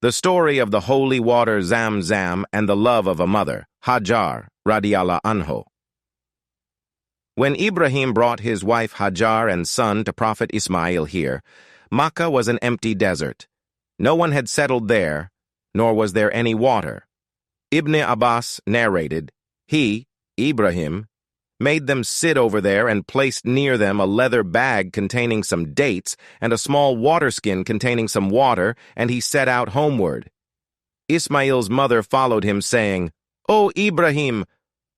The story of the holy water Zamzam and the love of a mother, Hajar, radiallahu anhu. When Ibrahim brought his wife Hajar and son to Prophet Ismail here, Makkah was an empty desert. No one had settled there, nor was there any water. Ibn Abbas narrated, he, Ibrahim, made them sit over there and placed near them a leather bag containing some dates and a small water skin containing some water, and he set out homeward. Ismail's mother followed him, saying, "O Ibrahim,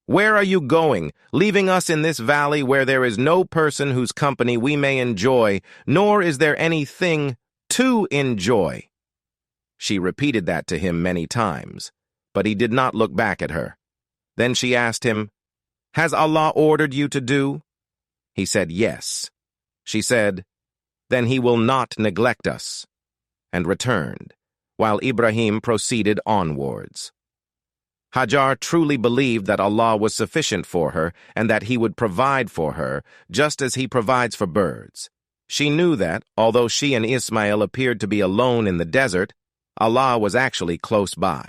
where are you going, leaving us in this valley where there is no person whose company we may enjoy, nor is there anything to enjoy?" She repeated that to him many times, but he did not look back at her. Then she asked him, "Has Allah ordered you to do?" He said, "Yes." She said, "Then he will not neglect us," and returned, while Ibrahim proceeded onwards. Hajar truly believed that Allah was sufficient for her and that he would provide for her, just as he provides for birds. She knew that, although she and Ismail appeared to be alone in the desert, Allah was actually close by.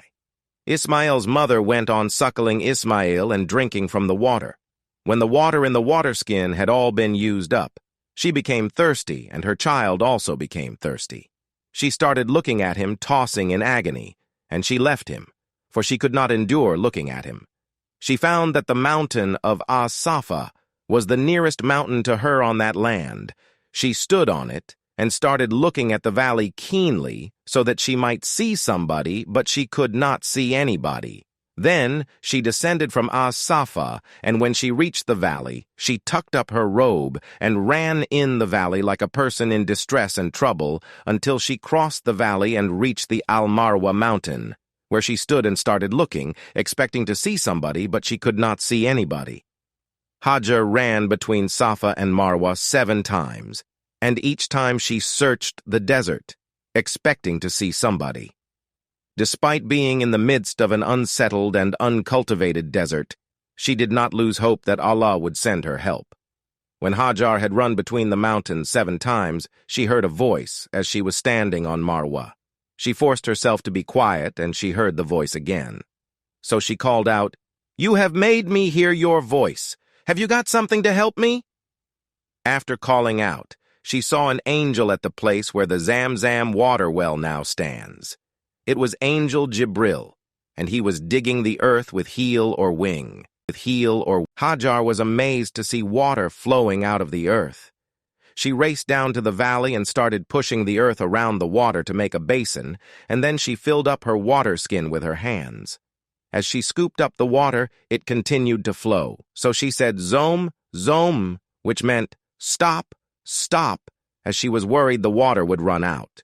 Ismail's mother went on suckling Ismail and drinking from the water. When the water in the water skin had all been used up, she became thirsty, and her child also became thirsty. She started looking at him, tossing in agony, and she left him, for she could not endure looking at him. She found that the mountain of As-Safa was the nearest mountain to her on that land. She stood on it and started looking at the valley keenly so that she might see somebody, but she could not see anybody. Then she descended from As-Safa, and when she reached the valley, she tucked up her robe and ran in the valley like a person in distress and trouble until she crossed the valley and reached the Al-Marwa mountain, where she stood and started looking, expecting to see somebody, but she could not see anybody. Hajar ran between Safa and Marwa 7 times, and each time she searched the desert, expecting to see somebody. Despite being in the midst of an unsettled and uncultivated desert, she did not lose hope that Allah would send her help. When Hajar had run between the mountains 7 times, she heard a voice as she was standing on Marwa. She forced herself to be quiet, and she heard the voice again. So she called out, "You have made me hear your voice. Have you got something to help me?" After calling out, she saw an angel at the place where the Zamzam water well now stands. It was Angel Jibril, and he was digging the earth with heel or wing. Hajar was amazed to see water flowing out of the earth. She raced down to the valley and started pushing the earth around the water to make a basin, and then she filled up her water skin with her hands. As she scooped up the water, it continued to flow. So she said, "Zom, zom," which meant, "Stop, stop," as she was worried the water would run out.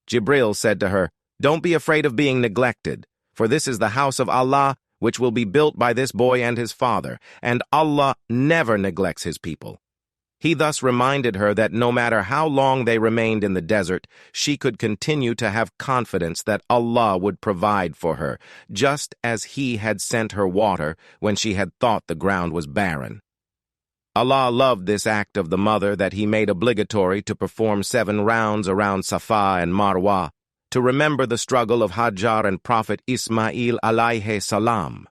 Jibril said to her, "Don't be afraid of being neglected, for this is the house of Allah, which will be built by this boy and his father, and Allah never neglects his people." He thus reminded her that no matter how long they remained in the desert, she could continue to have confidence that Allah would provide for her, just as He had sent her water when she had thought the ground was barren. Allah loved this act of the mother that He made obligatory to perform 7 rounds around Safa and Marwa, to remember the struggle of Hajar and Prophet Ismail alayhi salam.